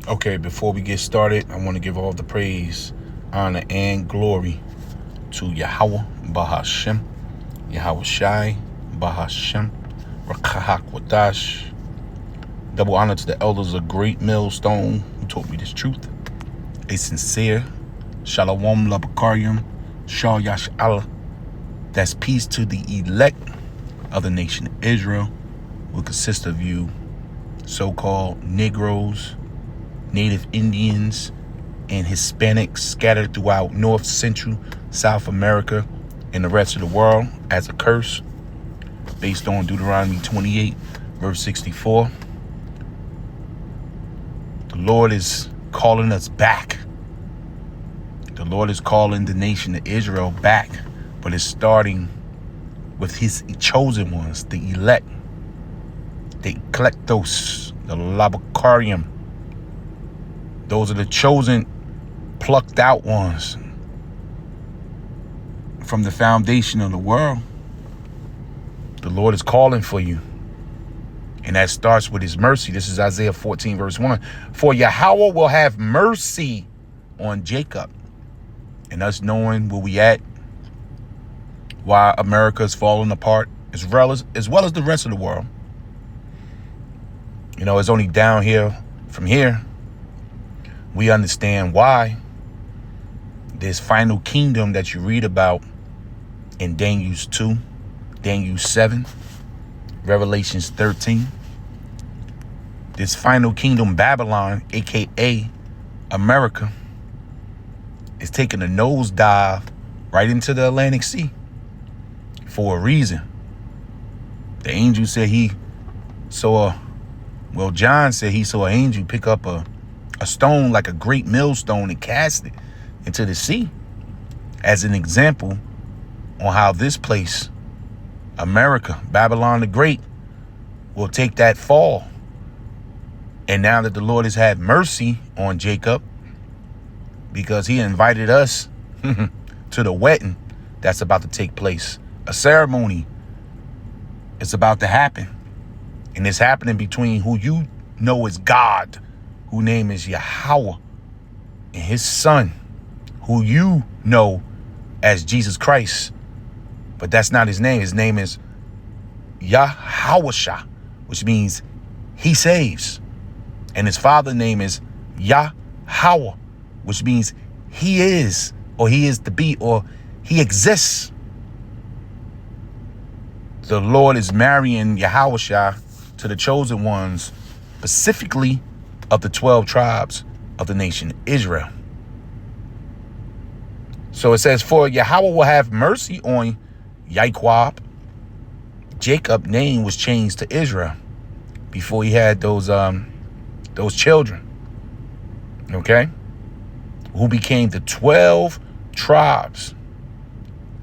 Okay, before we get started, I want to give all the praise, honor, and glory to Yahweh Bahashem, Yahweh Shai Bahashem, Rakahak Wadash. Double honor to the elders of Great Millstone who taught me this truth. A sincere Shalom Labakarium, Shal Yash Allah. That's peace to the elect of the nation of Israel, will consist of you so-called Negroes, Native Indians, and Hispanics scattered throughout North, Central, South America, and the rest of the world as a curse based on Deuteronomy 28, verse 64. The Lord is calling us back. The Lord is calling the nation of Israel back, but it's starting with his chosen ones, the elect, the eklektos, the labakarium. Those are the chosen, plucked out ones from the foundation of the world. The Lord is calling for you. And that starts with his mercy. This is Isaiah 14, verse 1. For Yahweh will have mercy on Jacob. And us knowing where we at, why America is falling apart, as well as the rest of the world. You know, it's only down here from here we understand why. This final kingdom that you read about in Daniel 2, Daniel 7, Revelations 13. This final kingdom, Babylon, aka America, is taking a nosedive right into the Atlantic Sea for a reason. The angel said he saw, John said he saw an angel pick up a stone like a great millstone and cast it into the sea as an example on how this place, America, Babylon the Great, will take that fall. And now that the Lord has had mercy on Jacob, because he invited us to the wedding that's about to take place, a ceremony is about to happen. And it's happening between who you know is God, whose name is Yahweh, and his son, who you know as Jesus Christ. But that's not his name. His name is Yahawashah, which means he saves. And his father's name is Yahweh, which means he is, or he is to be, or he exists. The Lord is marrying Yahawashah to the chosen ones, specifically of the 12 tribes of the nation Israel. So it says, for Yahweh will have mercy on Yaquab. Jacob's name was changed to Israel before he had those children, okay, who became the 12 tribes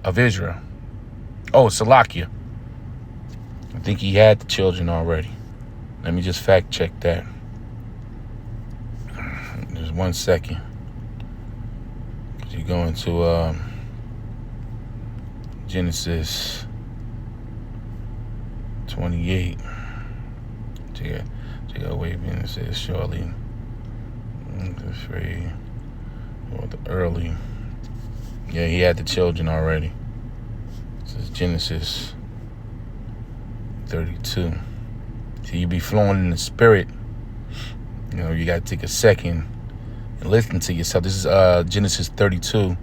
of Israel. Oh, Salakia. I think he had the children already. Let me just fact check that. Just 1 second. You go into Genesis 28. Take away Genesis surely. Free or the early. Yeah, he had the children already. This is Genesis 32. So you be flowing in the spirit. You know, you got to take a second and listen to yourself. This is Genesis 32,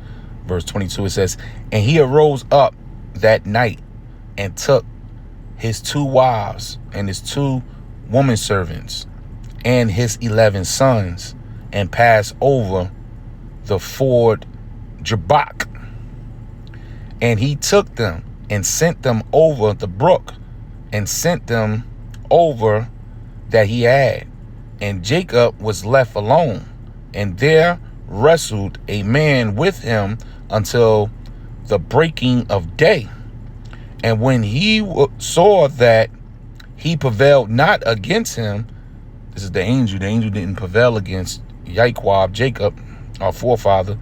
verse 22. It says, and he arose up that night and took his 2 wives and his 2 woman servants and his 11 sons and passed over the ford Jabbok. And he took them and sent them over the brook and sent them over that he had. And Jacob was left alone, and there wrestled a man with him until the breaking of day. And when he saw that he prevailed not against him, this is the angel didn't prevail against Yaquab, Jacob, our forefather.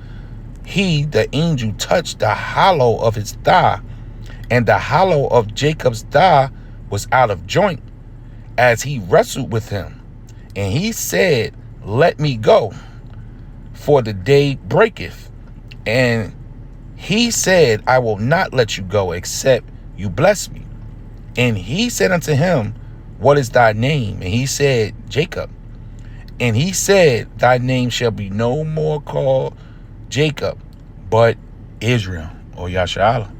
The angel touched the hollow of his thigh, and the hollow of Jacob's thigh was out of joint as he wrestled with him. And he said, let me go, for the day breaketh. And he said, I will not let you go, except you bless me. And he said unto him, what is thy name? And he said, Jacob. And he said, thy name shall be no more called Jacob, but Israel, or Yasharahla.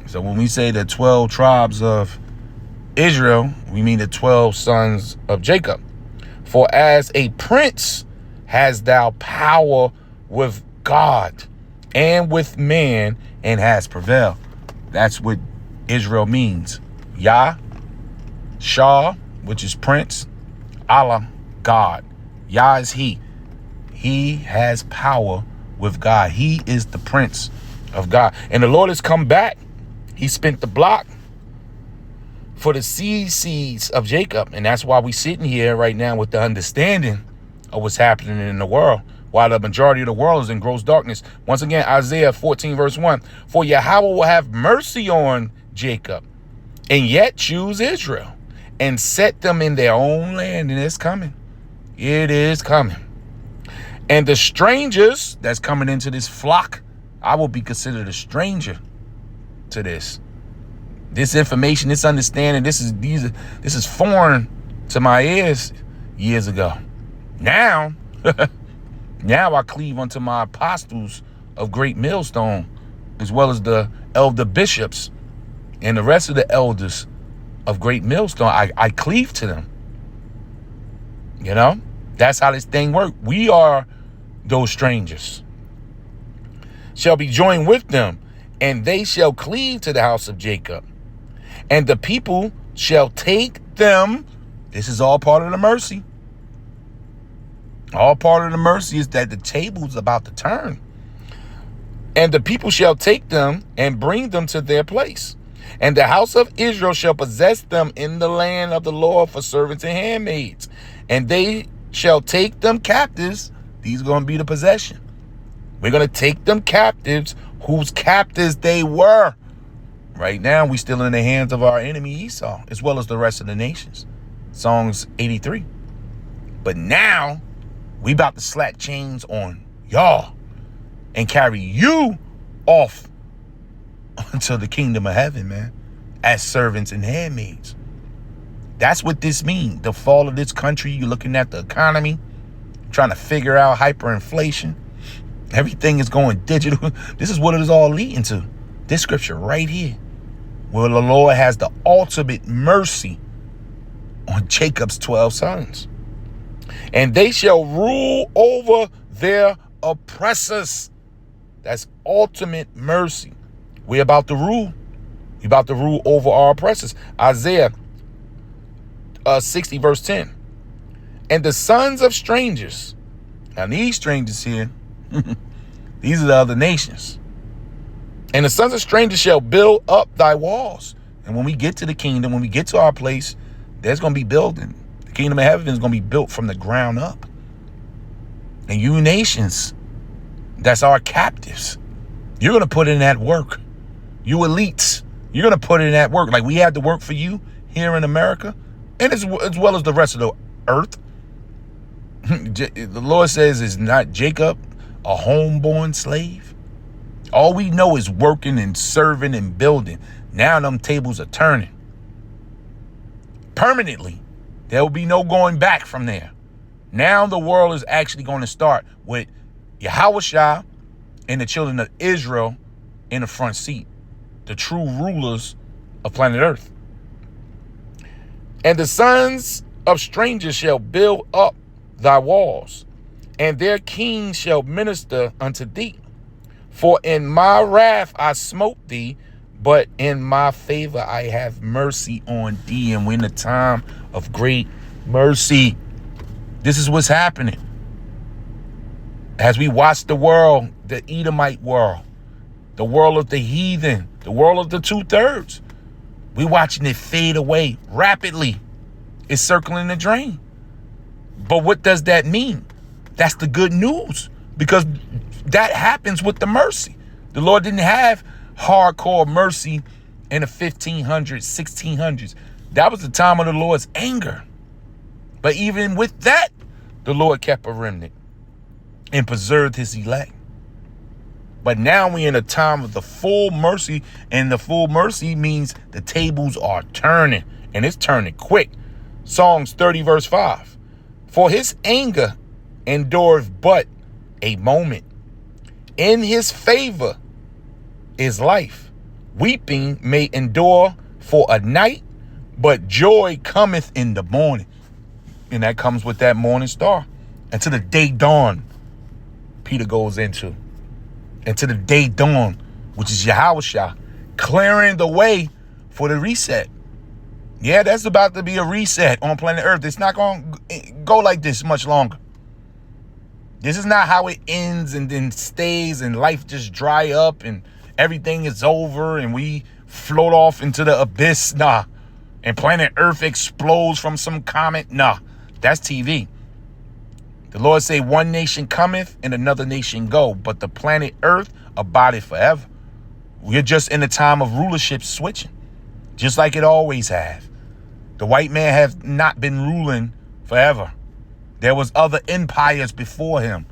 So when we say the 12 tribes of Israel, we mean the 12 sons of Jacob. For as a prince has thou power with God and with man, and has prevailed. That's what Israel means. Yah, Shah, which is prince. Allah, God. Yah is he. He has power with God. He is the prince of God. And the Lord has come back. He spent the block for the seeds of Jacob. And that's why we sitting here right now with the understanding of what's happening in the world, while the majority of the world is in gross darkness. Once again, Isaiah 14 verse 1. For Yahweh will have mercy on Jacob, and yet choose Israel, and set them in their own land. And it's coming. It is coming. And the strangers that's coming into this flock, I will be considered a stranger to this. This information, this understanding, this is foreign to my ears years ago. Now, now I cleave unto my apostles of great millstone, as well as the elder bishops and the rest of the elders of great millstone. I cleave to them. You know, that's how this thing works. We are those strangers. Shall be joined with them, and they shall cleave to the house of Jacob. And the people shall take them. This is all part of the mercy. All part of the mercy is that the table's about to turn. And the people shall take them and bring them to their place. And the house of Israel shall possess them in the land of the Lord for servants and handmaids. And they shall take them captives. These are going to be the possession. We're going to take them captives, whose captives they were. Right now, we still in the hands of our enemy Esau, as well as the rest of the nations. Psalms 83. But now, we about to slap chains on y'all and carry you off unto the kingdom of heaven, man, as servants and handmaids. That's what this means. The fall of this country. You're looking at the economy, trying to figure out hyperinflation. Everything is going digital. This is what it is all leading to. This scripture right here, where the Lord has the ultimate mercy on Jacob's 12 sons. And they shall rule over their oppressors. That's ultimate mercy. We're about to rule. We're about to rule over our oppressors. Isaiah 60 verse 10. And the sons of strangers. Now these strangers here, these are the other nations. And the sons of strangers shall build up thy walls. And when we get to the kingdom, when we get to our place, there's going to be building. The kingdom of heaven is going to be built from the ground up. And you nations, that's our captives. You're going to put in that work. You elites, you're going to put in that work. Like we had to work for you here in America, and as well as the rest of the earth. The Lord says, is not Jacob a homeborn slave? All we know is working and serving and building. Now them tables are turning. Permanently. There will be no going back from there. Now the world is actually going to start with Yahushua and the children of Israel in the front seat. The true rulers of planet Earth. And the sons of strangers shall build up thy walls, and their kings shall minister unto thee. For in my wrath I smote thee, but in my favor I have mercy on thee. And we're in a time of great mercy. This is what's happening. As we watch the world, the Edomite world, the world of the heathen, the world of the 2/3, we watching it fade away rapidly. It's circling the drain. But what does that mean? That's the good news, because that happens with the mercy. The Lord didn't have hardcore mercy in the 1500s, 1600s. That was the time of the Lord's anger. But even with that, the Lord kept a remnant and preserved his elect. But now we're in a time of the full mercy, and the full mercy means the tables are turning, and it's turning quick. Psalms 30 verse 5. For his anger endureth but a moment. In his favor is life. Weeping may endure for a night, but joy cometh in the morning. And that comes with that morning star. Until the day dawn, Peter goes into. Until the day dawn, which is Yahushua, clearing the way for the reset. Yeah, that's about to be a reset on planet Earth. It's not going to go like this much longer. This is not how it ends and then stays and life just dry up and everything is over and we float off into the abyss. Nah. And planet Earth explodes from some comet. Nah. That's TV. The Lord say one nation cometh and another nation go, but the planet Earth abideth forever. We're just in a time of rulership switching, just like it always have. The white man have not been ruling forever. There was other empires before him,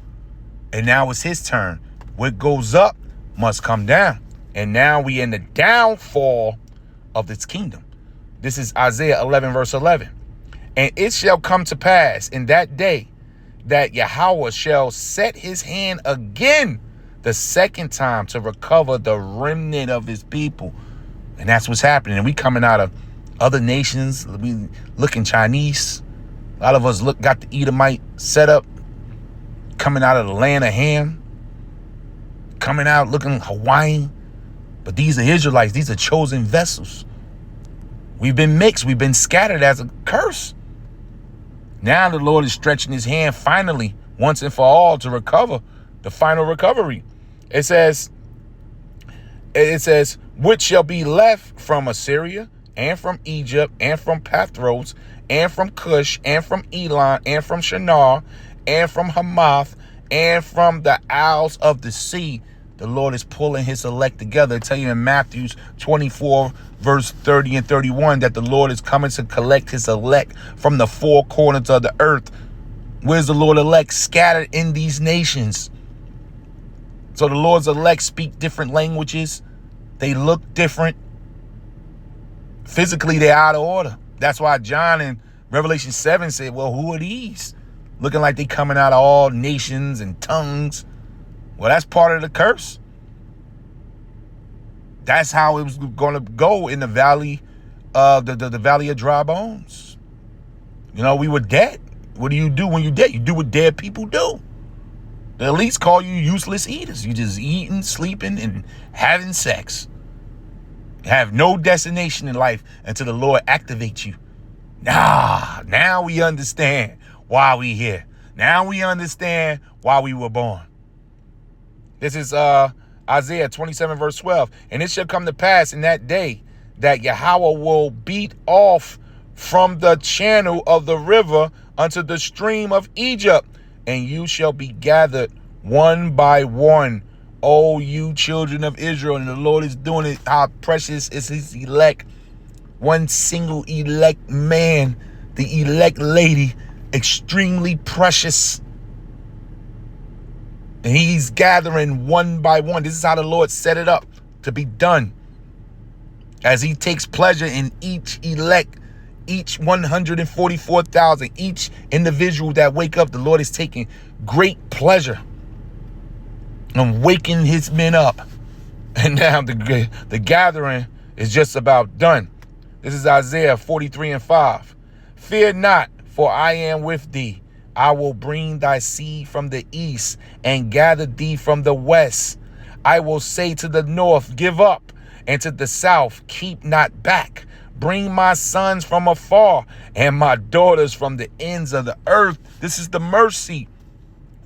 and now it's his turn. What goes up must come down, and now we in the downfall of this kingdom. This is Isaiah 11 verse 11. And it shall come to pass in that day that Yahweh shall set his hand again the second time to recover the remnant of his people. And that's what's happening. And we coming out of other nations. We looking Chinese. A lot of us got the Edomite setup. Coming out of the land of Ham. Coming out looking Hawaiian. But these are Israelites. These are chosen vessels. We've been mixed. We've been scattered as a curse. Now the Lord is stretching his hand finally, once and for all, to recover the final recovery. It says, which shall be left from Assyria and from Egypt and from Pathros and from Cush and from Elam and from Shinar and from Hamath and from the isles of the sea. The Lord is pulling his elect together. I tell you in Matthew 24, verse 30 and 31, that the Lord is coming to collect his elect from the four corners of the earth. Where's the Lord elect? Scattered in these nations. So the Lord's elect speak different languages. They look different. Physically, they're out of order. That's why John in Revelation 7 said, well, who are these? Looking like they coming out of all nations and tongues. Well, that's part of the curse. That's how it was going to go in the valley of the valley of dry bones. You know, we were dead. What do you do when you're dead? You do what dead people do. They at least call you useless eaters. You just eating, sleeping, and having sex. You have no destination in life until the Lord activates you. Now we understand why we here. Now we understand why we were born. This is Isaiah 27 verse 12. And it shall come to pass in that day that Yahweh will beat off from the channel of the river unto the stream of Egypt, and you shall be gathered one by one, O you children of Israel. And the Lord is doing it. How precious is his elect. One single elect man, the elect lady, extremely precious. And he's gathering one by one. This is how the Lord set it up to be done. As he takes pleasure in each elect, each 144,000, each individual that wake up, the Lord is taking great pleasure in waking his men up. And now the gathering is just about done. This is Isaiah 43 and 5. Fear not, for I am with thee. I will bring thy seed from the east and gather thee from the west. I will say to the north, give up, and to the south, keep not back. Bring my sons from afar and my daughters from the ends of the earth. This is the mercy.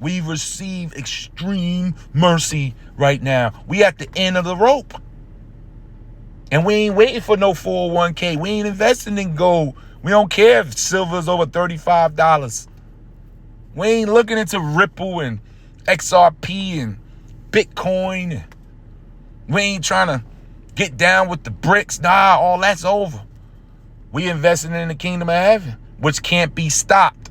We receive extreme mercy right now. We at the end of the rope. And we ain't waiting for no 401k. We ain't investing in gold. We don't care if silver's over $35. We ain't looking into Ripple and XRP and Bitcoin. We ain't trying to get down with the bricks. Nah, all that's over. We investing in the kingdom of heaven, which can't be stopped.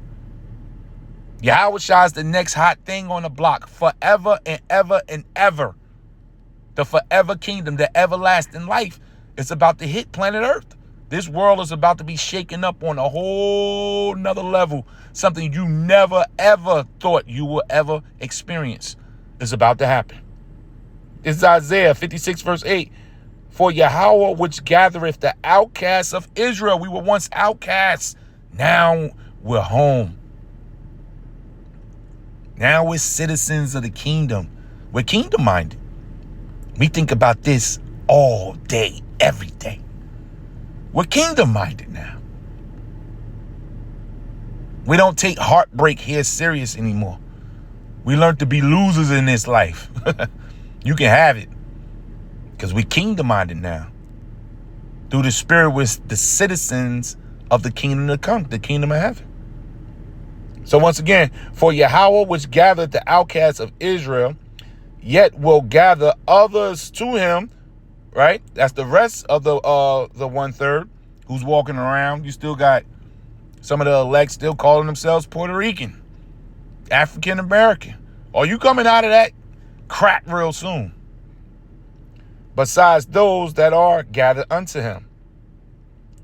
Yahweh Shai is the next hot thing on the block, forever and ever and ever. The forever kingdom, the everlasting life is about to hit planet Earth. This world is about to be shaken up on a whole nother level. Something you never, ever thought you will ever experience is about to happen. This is Isaiah 56, verse 8. For Yahweh, which gathereth the outcasts of Israel. We were once outcasts. Now we're home. Now we're citizens of the kingdom. We're kingdom-minded. We think about this all day, every day. We're kingdom-minded now. We don't take heartbreak here serious anymore. We learned to be losers in this life. You can have it. Because we're kingdom-minded now. Through the Spirit, we're the citizens of the kingdom to come, the kingdom of heaven. So once again, for Yahweh, which gathered the outcasts of Israel, yet will gather others to him, right? That's the rest of the 1/3 who's walking around. You still got some of the elect still calling themselves Puerto Rican, African American. Are you coming out of that crack real soon? Besides those that are gathered unto him.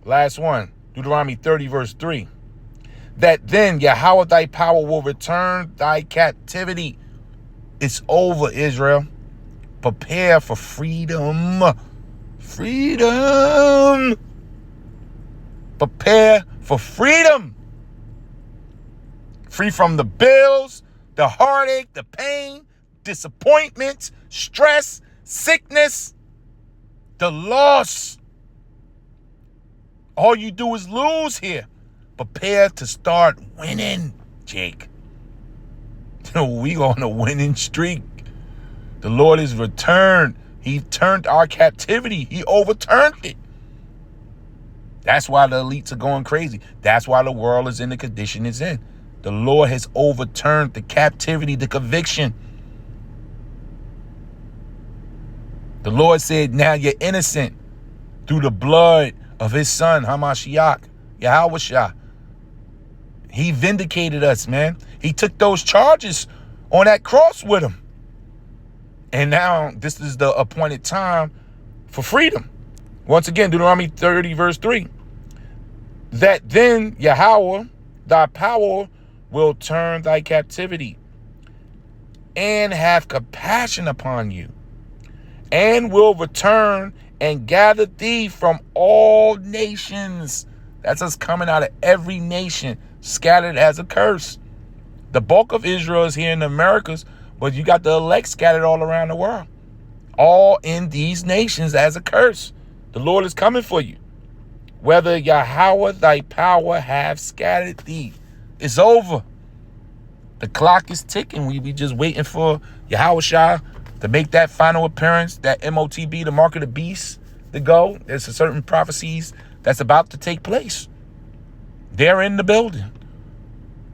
Last one, Deuteronomy 30, verse 3. That then Yahweh thy power will return thy captivity. It's over, Israel. Prepare for freedom. Freedom. Prepare for freedom. Free from the bills, the heartache, the pain, disappointment, stress, sickness, the loss. All you do is lose here. Prepare to start winning, Jake. We on a winning streak. The Lord is returned. He turned our captivity. He overturned it. That's why the elites are going crazy. That's why the world is in the condition it's in. The Lord has overturned the captivity, the conviction. The Lord said, now you're innocent through the blood of his son, Hamashiach, Yahweh Shai. He vindicated us, man. He took those charges on that cross with him. And now this is the appointed time for freedom. Once again, Deuteronomy 30, verse 3. That then Yahweh, thy power, will turn thy captivity and have compassion upon you, and will return and gather thee from all nations. That's us coming out of every nation, scattered as a curse. The bulk of Israel is here in the Americas, but you got the elect scattered all around the world. All in these nations as a curse. The Lord is coming for you. Whether Yahweh thy power have scattered thee. It's over. The clock is ticking. We be just waiting for Yahweh Shai to make that final appearance, that MOTB, the mark of the beast, to go. There's certain prophecies that's about to take place. They're in the building.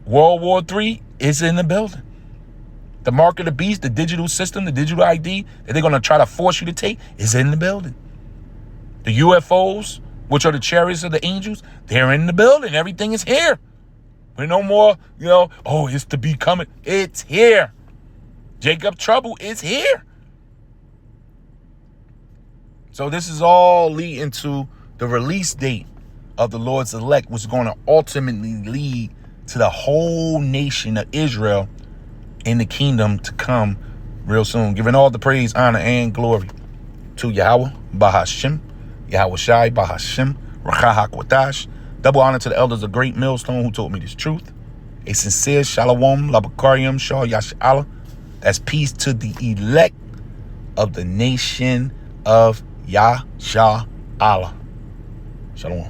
World War III is in the building. The mark of the beast, the digital system, the digital ID that they're going to try to force you to take is in the building. The UFOs, which are the chariots of the angels, they're in the building. Everything is here. We're no more, oh, it's to be coming. It's here. Jacob Trouble is here. So this is all leading to the release date of the Lord's elect, which is going to ultimately lead to the whole nation of Israel in the kingdom to come real soon. Giving all the praise, honor, and glory to Yahweh, Bahashem, Yahweh Shai, Bahashem, Rachah HaKodash. Double honor to the elders of Great Millstone who told me this truth. A sincere shalom, labakarium, shah yashala. That's peace to the elect of the nation of Yahshua Allah. Shalom.